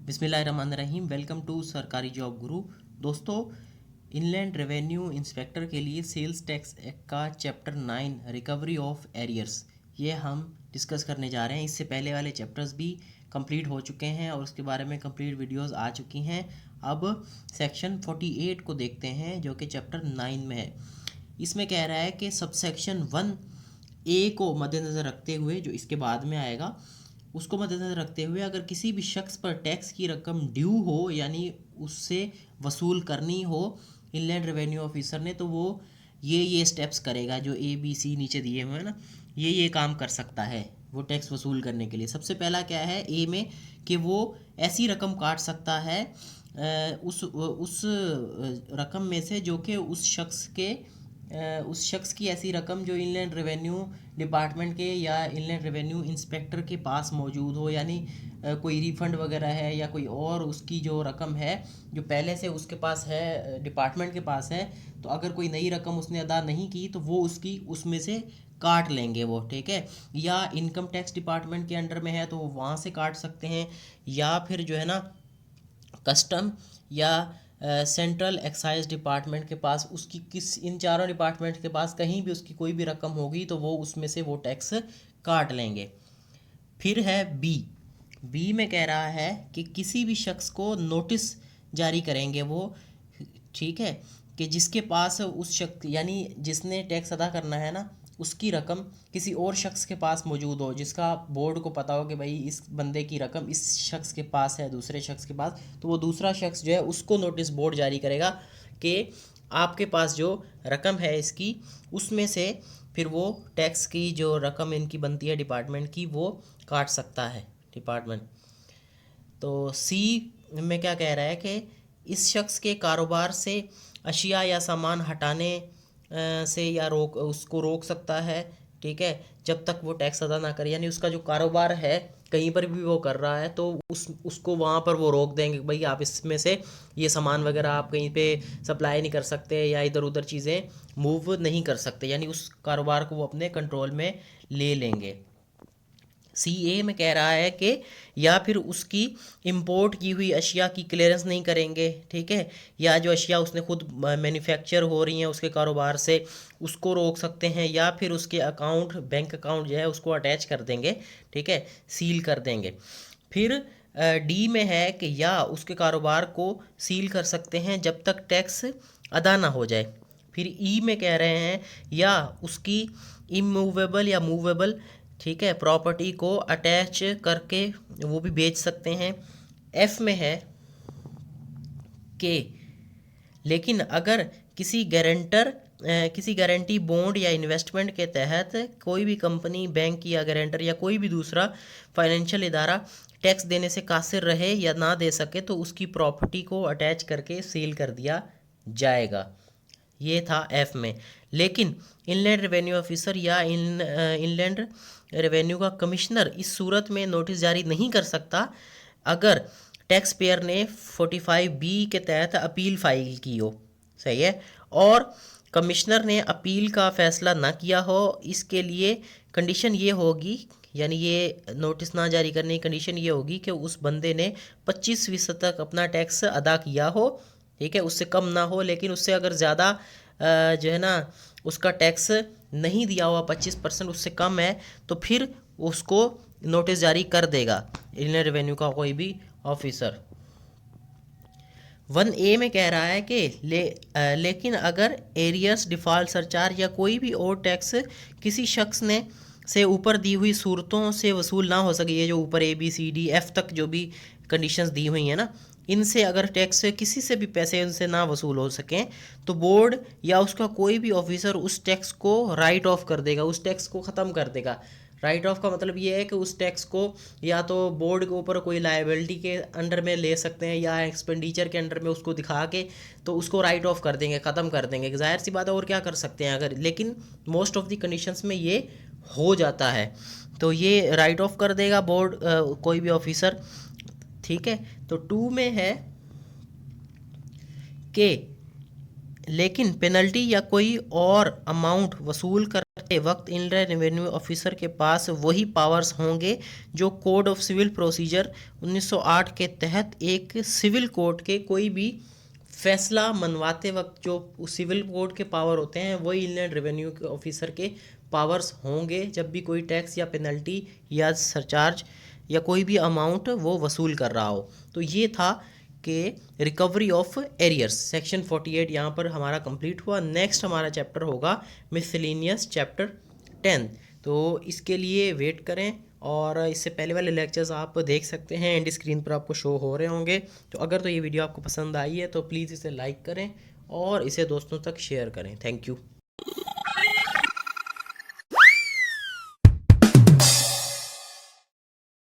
बिस्मिल्लाहिर्रहमानिर्रहीम। Welcome to सरकारी job गुरु। दोस्तों, इनलैंड रेवेन्यू इंस्पेक्टर के लिए सेल्स टैक्स एक्ट का चैप्टर 9 रिकवरी ऑफ एरियर्स ये हम डिस्कस करने जा रहे हैं। इससे पहले वाले चैप्टर्स भी कंप्लीट हो चुके हैं और उसके बारे में कंप्लीट वीडियोस आ चुकी हैं। अब सेक्शन 48 को देखते हैं जो कि चैप्टर 9 में है। इसमें कह रहा है कि सबसेक्शन 1A को मद्देनज़र रखते हुए, जो इसके बाद में आएगा, उसको मद्देनज़र रखते हुए अगर किसी भी शख्स पर टैक्स की रकम ड्यू हो यानी उससे वसूल करनी हो इनलैंड रेवेन्यू ऑफिसर ने, तो वो ये स्टेप्स करेगा जो ABC नीचे दिए हुए हैं ना, ये काम कर सकता है वो टैक्स वसूल करने के लिए। सबसे पहला क्या है ए में कि वो ऐसी रकम काट सकता है उस रकम में से जो कि उस शख्स की ऐसी रकम जो इनलैंड रेवेन्यू डिपार्टमेंट के या इनलैंड रेवेन्यू इंस्पेक्टर के पास मौजूद हो, यानी कोई रिफ़ंड वगैरह है या कोई और उसकी जो रकम है जो पहले से उसके पास है, डिपार्टमेंट के पास है, तो अगर कोई नई रकम उसने अदा नहीं की तो वो उसकी उसमें से काट लेंगे वो, ठीक है। या इनकम टैक्स डिपार्टमेंट के अंडर में है तो वो वहाँ से काट सकते हैं, या फिर जो है ना कस्टम या सेंट्रल एक्साइज डिपार्टमेंट के पास उसकी इन चारों डिपार्टमेंट के पास कहीं भी उसकी कोई भी रकम होगी तो वो उसमें से वो टैक्स काट लेंगे। फिर है बी में कह रहा है कि किसी भी शख्स को नोटिस जारी करेंगे वो, ठीक है, कि जिसके पास उस शख्स यानी जिसने टैक्स अदा करना है ना उसकी रकम किसी और शख्स के पास मौजूद हो, जिसका बोर्ड को पता हो कि भाई इस बंदे की रकम इस शख्स के पास है, दूसरे शख्स के पास, तो वो दूसरा शख्स जो है उसको नोटिस बोर्ड जारी करेगा कि आपके पास जो रकम है इसकी, उसमें से फिर वो टैक्स की जो रकम इनकी बनती है डिपार्टमेंट की वो काट सकता है डिपार्टमेंट। तो सी में क्या कह रहा है कि इस शख्स के कारोबार से अशिया या सामान हटाने से या उसको रोक सकता है, ठीक है, जब तक वो टैक्स अदा ना करे। यानी उसका जो कारोबार है कहीं पर भी वो कर रहा है तो उसको वहाँ पर वो रोक देंगे, भाई आप इसमें से ये सामान वगैरह आप कहीं पे सप्लाई नहीं कर सकते या इधर उधर चीज़ें मूव नहीं कर सकते, यानी उस कारोबार को वो अपने कंट्रोल में ले लेंगे। CA में कह रहा है कि या फिर उसकी इंपोर्ट की हुई अशिया की क्लियरेंस नहीं करेंगे, ठीक है, या जो अशिया उसने खुद मैन्युफैक्चर हो रही हैं उसके कारोबार से उसको रोक सकते हैं, या फिर उसके अकाउंट बैंक अकाउंट जो है उसको अटैच कर देंगे, ठीक है, सील कर देंगे। फिर डी में है कि या उसके कारोबार को सील कर सकते हैं जब तक टैक्स अदा ना हो जाए। फिर ई में कह रहे हैं या उसकी इमूवेबल या मूवेबल, ठीक है, प्रॉपर्टी को अटैच करके वो भी बेच सकते हैं। एफ में है कि लेकिन अगर किसी गारंटी बॉन्ड या इन्वेस्टमेंट के तहत कोई भी कंपनी, बैंक या गारंटर या कोई भी दूसरा फाइनेंशियल इदारा टैक्स देने से कासिर रहे या ना दे सके तो उसकी प्रॉपर्टी को अटैच करके सील कर दिया जाएगा। ये था एफ में। लेकिन इनलैंड रेवेन्यू ऑफिसर या इनलैंड रेवेन्यू का कमिश्नर इस सूरत में नोटिस जारी नहीं कर सकता अगर टैक्स पेयर ने 45B के तहत अपील फाइल की हो, सही है, और कमिश्नर ने अपील का फैसला ना किया हो। इसके लिए कंडीशन ये होगी, यानी ये नोटिस ना जारी करने की कंडीशन ये होगी कि उस बंदे ने 25% तक अपना टैक्स अदा किया हो, ठीक है, उससे कम ना हो। लेकिन उससे अगर ज़्यादा जो है ना उसका टैक्स नहीं दिया हुआ, 25% उससे कम है, तो फिर उसको नोटिस जारी कर देगा इनलैंड रेवेन्यू का कोई भी ऑफिसर। 1A में कह रहा है कि लेकिन अगर एरियर्स, डिफ़ॉल्ट, सरचार्ज या कोई भी और टैक्स किसी शख्स ने से ऊपर दी हुई सूरतों से वसूल ना हो सके, ये जो ऊपर ABCDF तक जो भी कंडीशंस दी हुई हैं ना, इनसे अगर टैक्स से किसी से भी पैसे उनसे ना वसूल हो सकें तो बोर्ड या उसका कोई भी ऑफिसर उस टैक्स को राइट ऑफ कर देगा, उस टैक्स को ख़त्म कर देगा। राइट ऑफ का मतलब ये है कि उस टैक्स को या तो बोर्ड के ऊपर कोई लायबिलिटी के अंडर में ले सकते हैं या एक्सपेंडिचर के अंडर में उसको दिखा के तो उसको राइट ऑफ कर देंगे, ख़त्म कर देंगे। जाहिर सी बात है, और क्या कर सकते हैं अगर, लेकिन मोस्ट ऑफ द कंडीशंस में ये हो जाता है तो ये राइट ऑफ कर देगा बोर्ड कोई भी ऑफिसर, ठीक है। तो 2 में है कि लेकिन पेनल्टी या कोई और अमाउंट वसूल करते वक्त इनलैंड रेवेन्यू ऑफिसर के पास वही पावर्स होंगे जो कोड ऑफ सिविल प्रोसीजर 1908 के तहत एक सिविल कोर्ट के कोई भी फैसला मनवाते वक्त जो सिविल कोर्ट के पावर होते हैं वही इनलैंड रेवेन्यू के ऑफिसर के पावर्स होंगे जब भी कोई टैक्स या पेनल्टी या सरचार्ज या कोई भी अमाउंट वो वसूल कर रहा हो। तो ये था कि रिकवरी ऑफ एरियर्स सेक्शन 48 यहाँ पर हमारा कंप्लीट हुआ। नेक्स्ट हमारा चैप्टर होगा मिसलेनियस चैप्टर 10। तो इसके लिए वेट करें और इससे पहले वाले लेक्चर्स आप देख सकते हैं, एंड स्क्रीन पर आपको शो हो रहे होंगे। तो अगर तो ये वीडियो आपको पसंद आई है तो प्लीज़ इसे लाइक करें और इसे दोस्तों तक शेयर करें। Thank you.